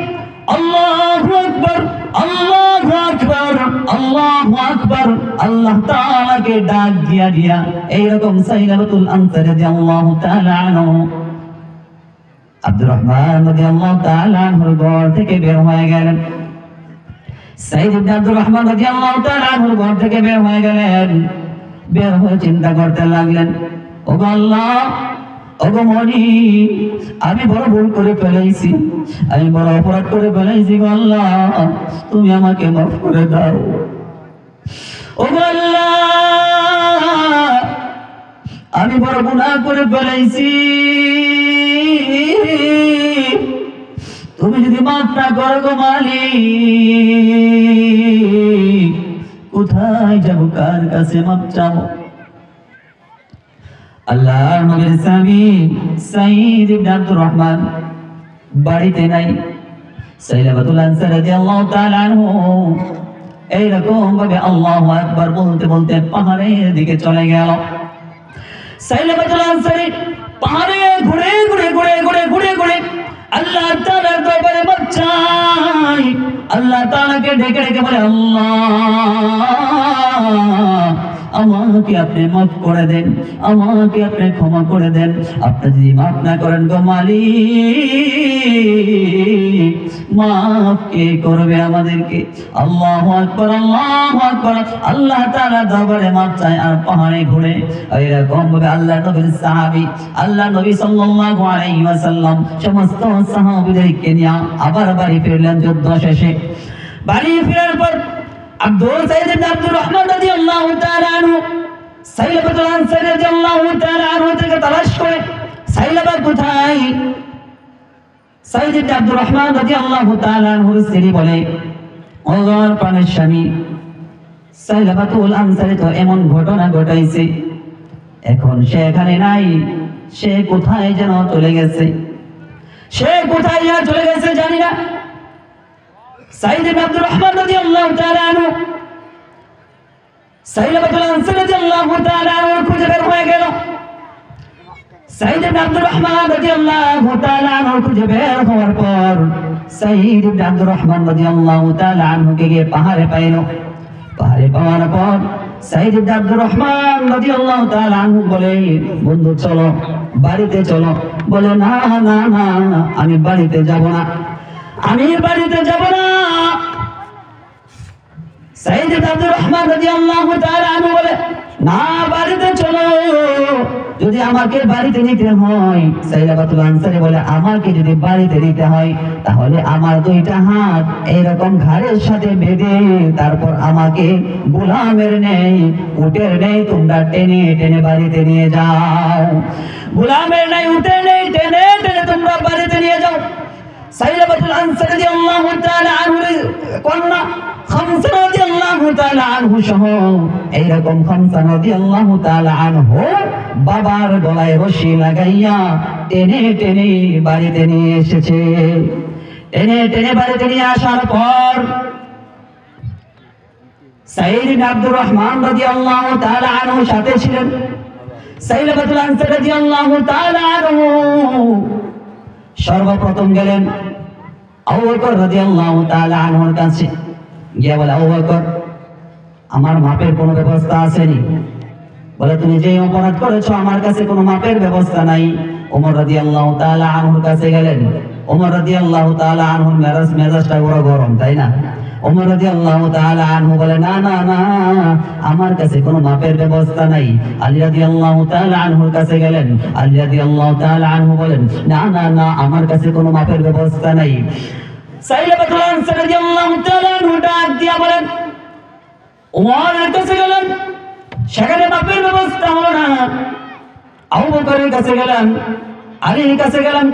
আল্লাহু আকবার, আল্লাহু আকবার, আল্লাহু আকবার আল্লাহ তাআলাকে ডাক দিয়া এইরকম সাইলাবাতুল আনসারী রাদিয়াল্লাহু তাআলা আনহু আব্দুর রহমান রাদিয়াল্লাহু তাআলা আনহুর ঘর থেকে বের হয়ে গেলেন। সাইদ ইবনে আব্দুর রহমান রাদিয়াল্লাহু তাআলা আনহুর ঘর থেকে বের হয়ে গেলেন। বের হয়ে চিন্তা করতে লাগলেন, ওগো আল্লাহ, ওগো মনি, আমি বড় ভুল করে ফেলেছি, আমি বড় অপরাধ করে ফেলেছি গো আল্লাহ, তুমি আমাকে মাফ করে দাও। ওগো আল্লাহ, আমি বড় গুনাহ করে ফেলেছি, তুমি যদি মাফ না করো গো মালিক, কোথায় যাবো, কার কাছে মাফ চাবো? আল্লাহর নবীর সাহাবী সাইদ ইবনে আব্দুর রহমান বাড়িতে নাই। সাইলাবাতুল আনসারী রাদিয়াল্লাহু তাআলা আনহু এইরকম ভাবে আল্লাহু আকবার বলতে বলতে পাহাড়ের দিকে চলে গেল। সাইলাবাতুল আনসারী পাহাড়ে ঘুরে ঘুরে ঘুরে ঘুরে ঘুরে ঘুরে আল্লাহ তাআলার দরবারে মাফ চায়। আল্লাহ তাআলাকে ডেকে ডেকে বলে, আল্লাহ, আমাকে আপনি মাফ করে দেন, আমাকে আপনি ক্ষমা করে দেন। আপনি যদি মাফ না করেন গো মালিক, মাফ কে করবে আমাদেরকে? আল্লাহু আকবার, আল্লাহু আকবার আল্লাহ তাআলা দরবারে মাফ চায় আর পাহাড়ে ঘুরে এরকম ভাবে আল্লাহ নবীর সাহাবী, আল্লাহ নবী সাল্লাল্লাহু আলাইহি ওয়াসাল্লাম সমস্ত সাহাবীদেরকে নিয়ে আবার বাড়ি ফিরলেন যুদ্ধ শেষে। বাড়ি ফেরার পর আব্দুল সাইদ ইবনে আব্দুর রহমান রাদিয়াল্লাহু তাআলা আনহু সাইলাবাতুল আনসারী রাদিয়াল্লাহু তাআলা আনহু থেকে তালাশ করে সাইলাবা কোথায়? সাইদ ইবনে আব্দুর রহমান রাদিয়াল্লাহু তাআলা আনহুর স্ত্রী বলে, ও আমার প্রাণের স্বামী, সাইলাবাতুল আনসারী তো এমন ঘটনা ঘটাইছে, এখন সে এখানে নাই, সে কোথায় যেন চলে গেছে, সে কোথায় যেন চলে গেছে জানি না। সাইদ ইবনে আব্দুর রহমান রাদিয়াল্লাহু তাআলা আনহু সাইলাবাতুল আনসারী রাদিয়াল্লাহু তাআলা আনহুর খুঁজে বের হয়ে গেল। সাইদ ইবনে আব্দুর রহমান রাদিয়াল্লাহু তাআলা আনহুর খুঁজে বের হওয়ার পর সাইদ ইবনে আব্দুর রহমান রাদিয়াল্লাহু তাআলা আনহুকে গিয়ে পাহাড়ে পাইল। পাহাড়ে পাওয়ার পর সাইদ ইবনে আব্দুর রহমান রাদিয়াল্লাহু তাআলা আনহু বলে, বন্ধু চলো, বাড়িতে চলো। বলে, না না না, আমি বাড়িতে যাব না, আমি বাড়িতে যাব না। সাইদ ইবনে আব্দুর রহমান রাদিয়াল্লাহু তাআলা আনহু বলে, না, বাড়িতে চলো, যদি আমাকে বাড়িতে নিতে হয়। সাইলাবাতুল আনসারী বলে, আমাকে যদি বাড়িতে নিতে হয় তাহলে আমার দুইটা হাত এইরকম ঘাড়ের সাথে বেঁধে তারপর আমাকে গোলামের নেই, উটের নেই, তোমরা টেনে টেনে বাড়িতে নিয়ে যাও। গোলামের নেই, উটের নেই, টেনে টেনে তোমরা বাড়িতে নিয়ে যাও। সাইলাবাতুল আনসারী রাদিয়াল্লাহু তাআলা আনহুর কন্যা খামসা রাদিয়াল্লাহু তাআলা আনহু সহ এইরকম খামসা রাদিয়াল্লাহু তাআলা আনহু বাবার গলায় রশি লাগাইয়া টেনে টেনে বাড়িতে নিয়ে এসেছে। টেনে টেনে বাড়িতে নিয়ে আসার পর সাইদ ইবনে আব্দুর রহমান রাদিয়াল্লাহু তাআলা আনহু সাথে ছিলেন। সাইলাবাতুল আনসারী রাদিয়াল্লাহু তাআলা আনহু সর্বপ্রথম গেলেন আবু বকর রাদিয়াল্লাহু তাআলা আনহুর কাছে, গিয়ে বলে, আবু বকর, আমার মাপের কোনো ব্যবস্থা আসেনি? বলে, তুমি যে অপরাধ করেছো আমার কাছে কোনো মাপের ব্যবস্থা নাই। ওমর রাদিয়াল্লাহু তাআলা আনহুর কাছে গেলেন। ওমর রাদিয়াল্লাহু তাআলা আনহুর মেজাজটা বড় গরম, তাই না? ওমর রাদিয়াল্লাহু তাআলা আনহু বলে, না না না, আমার কাছে কোনো মাপের ব্যবস্থা নাই। আলী রাদিয়াল্লাহু তাআলা আনহুর কাছে গেলেন। আলী রাদিয়াল্লাহু তাআলা আনহু বলেন, না না না, আমার কাছে কোনো মাপের ব্যবস্থা নাই। সাইলাবাতুল আনসারী রাদিয়াল্লাহু তাআলা আনহু ডাক দিয়া বলেন, ওমরের কাছে গেলেন, সেখানে মাপের ব্যবস্থা হলো না। আবু বকরের কাছে গেলেন, আলীর কাছে গেলাম,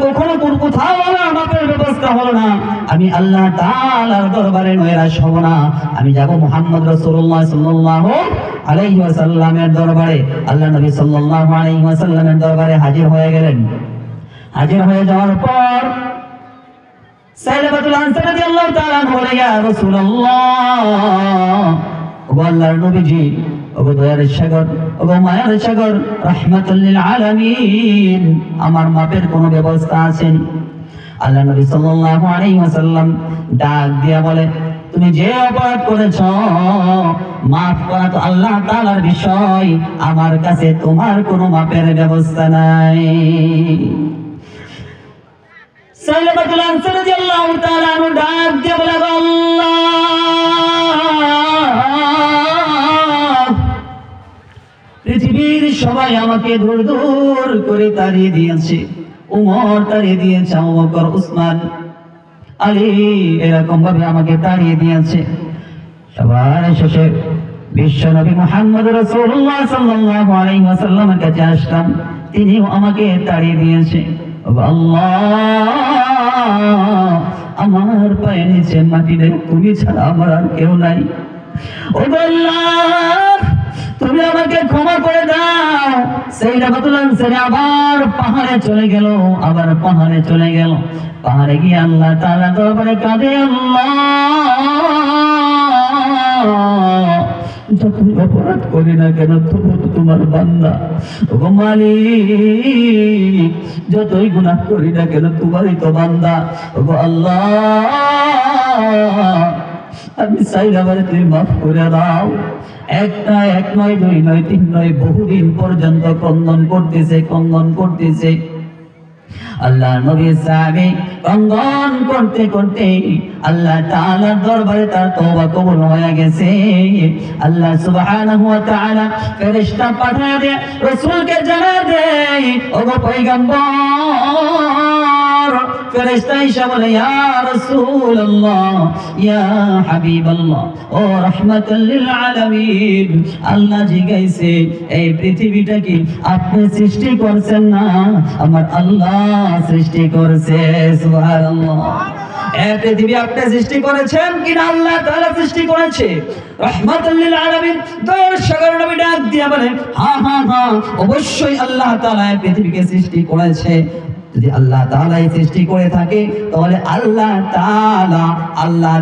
কোথাও মাপের ব্যবস্থা হলো না। আমি আল্লাহ তাআলার দরবারে নৈরাশ হব না, আমি যাব মুহাম্মদ রাসূলুল্লাহ সাল্লাল্লাহু আলাইহি ওয়াসাল্লামের দরবারে। আল্লাহ নবী সাল্লাল্লাহু আলাইহি ওয়াসাল্লামের দরবারে হাজির হয়ে গেলেন। হাজির হয়ে যাওয়ার পর সাইলাবাতুল আনসারী রাদিয়াল্লাহু তাআলা বলে, ইয়া রাসূলুল্লাহ, ও আল্লাহর নবীজি, ও দয়ার সাগর, ও মায়ার সাগর, রাহমাতুল লিল আলামিন, আমার মাপের কোনো ব্যবস্থা আছে? আল্লাহ নবী সাল্লাল্লাহু আলাইহি ওয়াসাল্লাম ডাক দিয়া বলে, তুমি যে অপরাধ করেছো মাফ করা তো আল্লাহ তাআলার বিষয়, আমার কাছে তোমার কোনো মাপের ব্যবস্থা নাই। সাইলাবাতুল আনসারী রাদিয়াল্লাহু তাআলা আনহু ডাক দিয়া বলে, আল্লাহ, পৃথিবীর সবাই আমাকে দূর দূর করে তাড়িয়ে দিয়েছে, উমর তাড়িয়ে দিয়েছে, আবু বকর, উসমান, আলী এরকম ভাবে আমাকে তাড়িয়ে দিয়েছে। সবার শেষে বিশ্বনবী মুহাম্মদ রাসূলুল্লাহ সাল্লাল্লাহু আলাইহি ওয়াসাল্লামের কাছে আসলাম, তিনিও আমাকে তাড়িয়ে দিয়েছে। আল্লাহ, আমার পায়ের নিচে মাটি নেই, তুমি ছাড়া আমার আর কেউ নাই। ও আল্লাহ, তুমি আমাকে ক্ষমা করে দাও। সাইলাবাতুল আনসারী আবার পাহাড়ে চলে গেল, আবার পাহাড়ে চলে গেল। পাহাড়ে গিয়ে আল্লাহ তাআলা দরবারে কাঁদে, আল্লাহ, যতই অপরাধ করি না কেন তবু তো তোমার বান্দা। ও মালিক, যতই গুনাহ করি না কেন তোমারই তো বান্দা। ও আল্লাহ, আমি চাইলাম তুমি মাফ করে দাও। একটা, এক নয়, দুই নয়, তিন নয়, বহুদিন পর্যন্ত ক্রন্দন করতেছে। আল্লাহ নবী সাহাবী ক্রন্দন করতে করতে আল্লাহ তাআলার দরবারে তার তওবা কবুল হয়ে গেছে। আল্লাহ সুবহানাহু ওয়া তাআলা ফেরেশতা পাঠিয়ে দিয়ে রাসূলকে জানা দেয়, ওগো পয়গম্বর, ফেরেশতা এসে বলে, ইয়া রাসূলুল্লাহ, ইয়া হাবিবাল্লাহ, ও রাহমাতুল লিল আলামিন, আল্লাহ জিজ্ঞাসে, এই পৃথিবীটা কি আপনি সৃষ্টি করছেন না, আমার আল্লাহ সৃষ্টি করেছে। সুবহানাল্লাহ। এই পৃথিবী আপনি সৃষ্টি করেছেন কিনা আল্লাহ তাআলা সৃষ্টি করেছে। রাহমাতুল লিল আলামিন দয়ার সাগর নবী ডাক দিয়া বলে, হ্যাঁ হ্যাঁ হ্যাঁ, অবশ্যই আল্লাহ তাআলা এই পৃথিবীকে সৃষ্টি করেছে। যদি আল্লাহ তাআলাই সৃষ্টি করে থাকে তাহলে আল্লাহ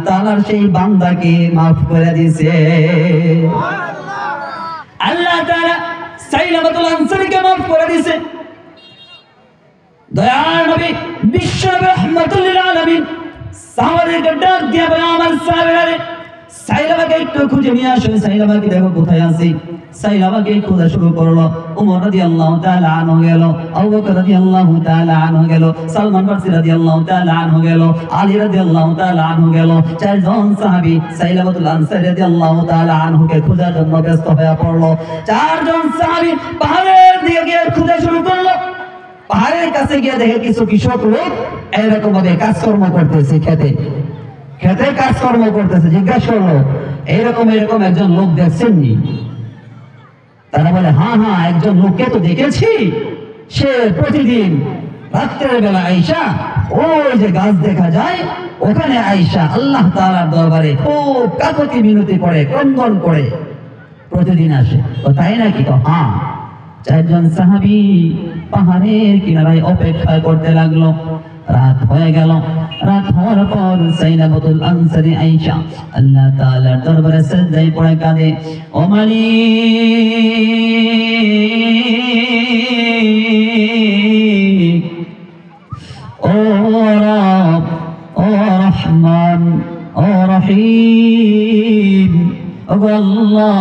তাআলার সেই বান্দাকে মাফ করে দিয়েছে। আল্লাহ তাআলা সাইলাবাতুল আনসারীকে মাফ করে দিয়েছে। দয়ার নবী বিশ্ব রাহমাতুল লিল আলামিন সাহাবাদেরকে ডাক দিয়া বলে, আমার সাহাবীরা, সাইলাবাকে একটু খুঁজে নিয়ে আসো, সাইলাবাকে দেখো কোথায় আছে। সাইলাবাকে খোঁজা শুরু করলো। ওমর রাদিয়াল্লাহু তাআলা আনহু গেল, আবু বকর রাদিয়াল্লাহু তাআলা আনহু গেল, সালমান ফারসি রাদিয়াল্লাহু তাআলা আনহু গেল, আলী রাদিয়াল্লাহু তাআলা আনহু গেল। চারজন সাহাবী সাইলাবাতুল আনসারী রাদিয়াল্লাহু তাআলা আনহুকে খোঁজার জন্য ব্যস্ত হয়ে পড়লো। চারজন সাহাবী পাহাড়ের দিকে গিয়ে খোঁজা শুরু করলো। পাহাড়ের কাছে গিয়ে দেখে কিছু কৃষক লোক এরকম ভাবে কাজকর্ম করতেছে, খেতে কাজকর্ম করতেছে। জিজ্ঞাসা করলো, এরকম একজন লোক দেখছেননি? তারা বলে, হ্যাঁ হ্যাঁ, একজন লোককে তো দেখেছি, সে প্রতিদিন রাত্রের বেলা আইসা ওই যে গাছ দেখা যায় ওখানে আইসা আল্লাহ তাআলার দরবারে খুব কাকুতি মিনতি করে, ক্রন্দন করে প্রতিদিন আসে। তো তাই নাকি? তো হ্যাঁ। চারজন সাহাবী পাহাড়ের কিনারায় অপেক্ষা করতে লাগলো। রাত হয়ে গেল। রাত হওয়ার পর সাইলাবাতুল আনসারী আয়েশা আল্লাহ তাআলার দরবারে সিজদায় পড়ে কাঁদে, ও মালিক, ও রব, ও রহমান, ও রহিম, ও আল্লাহ,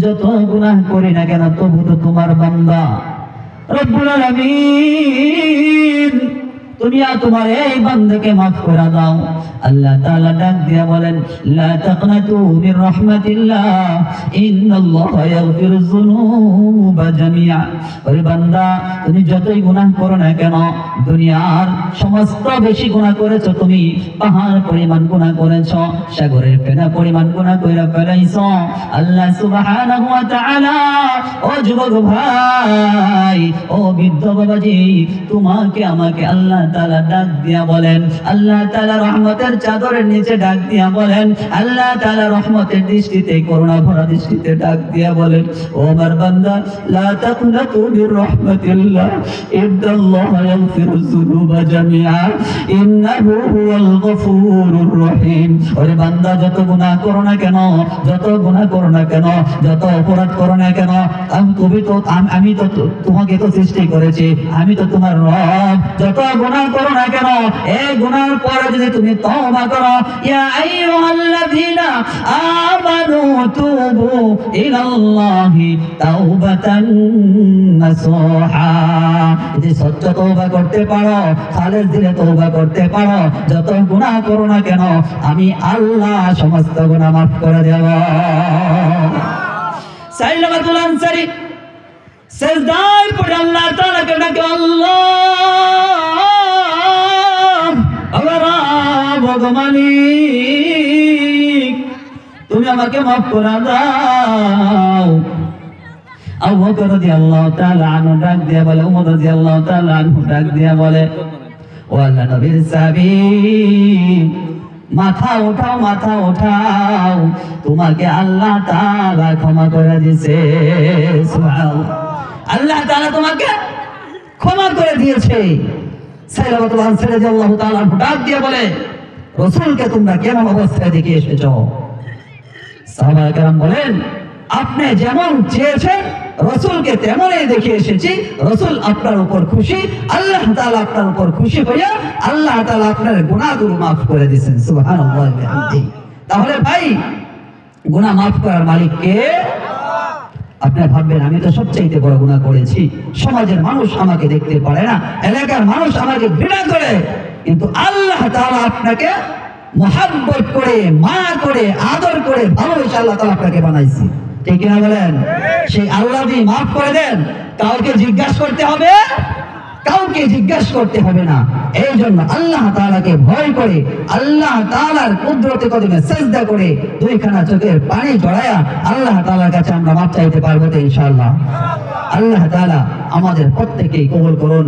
যত গুনাহ করি না কেন তবু তো তোমার বান্দা। রব্বুল আলামিন, তুমি আর তোমার এই বান্দাকে মাফ করে দাও। আল্লাহ তাআলা ডাক দিয়া বলেন, লা তাকনাতু মির রাহমাতিল্লাহ ইন্নাল্লাহা ইয়াগফিরুয যুনুবা জামিআ। ওরে বান্দা, তুমি যতই গুনাহ করো না কেন, দুনিয়ার সমস্ত বেশি গুনাহ করেছো তুমি, পাহাড় পরিমাণ গুনাহ করেছো, সাগরের ফেনা পরিমাণ গুনাহ কইরা ফেলাইছো। আল্লাহ সুবহানাহু ওয়া তাআলা, ও যুবক ভাই, ও বৃদ্ধ বাবাজি, তোমাকে আমাকে আল্লাহ তাআলা ডাক দিয়া বলেন, আল্লাহ তাআলা রহমতের চাদরের নিচে ডাক দিয়া বলেন, আল্লাহ তাআলা রহমতের দৃষ্টিতে, করুণা ভরা দৃষ্টিতে ডাক দিয়া বলেন, ও আমার বান্দা, লা তাকনাতু মির রাহমাতিল্লাহ ইন্নাল্লাহা ইয়াগফিরুয যুনুবা জামিআ ইন্নাহু হুয়াল গফুরুর রহিম। ওরে বান্দা, যত গুনাহ করো না কেন, যত গুনাহ করো না কেন, যত অপরাধ করো না কেন, আমি তো তোমাকে তো সৃষ্টি করেছি, আমি তো তোমার রব। যত গুনাহ করো না কেন, এই গুনাহের পরে যদি তুমি তওবা করো, ইয়া আইয়ুহাল্লাযীনা আমানু তুবু ইলাল্লাহি তাওবাতান নাসুহা। যদি সত্য তওবা করতে পারো, খালেস দিলে তওবা করতে পারো, যত গুনাহ করো না কেন, আমি আল্লাহ সমস্ত গুনাহ মাফ করে দেব। সাইলামাতুল আনসারী সেজদায় পড়ে আল্লাহ তাআলাকে ডাকে, আল্লাহ, আল্লাহ ভগবানিক, তুমি আমাকে মাফ করে দাও। আবু বকর রাদিয়াল্লাহু তাআলা আনহু ডাক দিয়া বলে, ওমর রাদিয়াল্লাহু তাআলা আনহু ডাক দিয়া বলে, ও আল্লাহ নবীর সাহাবী, মাথা উঠাও, মাথা উঠাও, তোমাকে আল্লাহ তাআলা ক্ষমা করে দিয়েছে। সুবহানাল্লাহ, আল্লাহ তাআলা তোমাকে ক্ষমা করে দিয়েছে। সাইলামাতুল আনসারী রাদিয়াল্লাহু তাআলা ডাক দিয়ে বলে, রাসূলকে তোমরা কেমন অবস্থায় দেখে এসেছো? সাহাবায়ে কেরাম বলেন, আপনি যেমন চেয়েছেন রাসূলকে তেমনই দেখে এসেছি। রাসূল আপনার উপর খুশি, আল্লাহ তাআলা আপনার উপর খুশি হইয়া আল্লাহ তাআলা আপনার গুনাহগুলো মাফ করে দিয়েছেন। সুবহানাল্লাহ ওয়া বিহামদিহি। তাহলে ভাই, গুনাহ মাফ করার মালিক কে? আপনি ভাববেন, আমি তো সবচাইতে বড় গুনাহ করেছি, সমাজের মানুষ আমাকে দেখতে পারে না, এলাকার মানুষ আমাকে ঘৃণা করে, কিন্তু আল্লাহ তাআলা আপনাকে মহব্বত করে, মায়া করে, আদর করে, ভালোবেসে আল্লাহ তাআলা আপনাকে বানাইছে। ঠিক কিনা বলেন? সেই আল্লাহ যদি মাফ করে দেন, কাউকে জিজ্ঞাসা করতে হবে? কাউকে জিজ্ঞাসা করতে হবে না। এই জন্য আল্লাহ তাআলাকে ভয় করে, আল্লাহ তাআলার কুদরতে কদমে সিজদা করে, দুইখানা চোখের পানি ঝরায়া আল্লাহ তাআলার কাছে আমরা মাফ চাইতে পারবো তো ইনশাআল্লাহ। আল্লাহ তাআলা আমাদের প্রত্যেককেই কবুল করুন।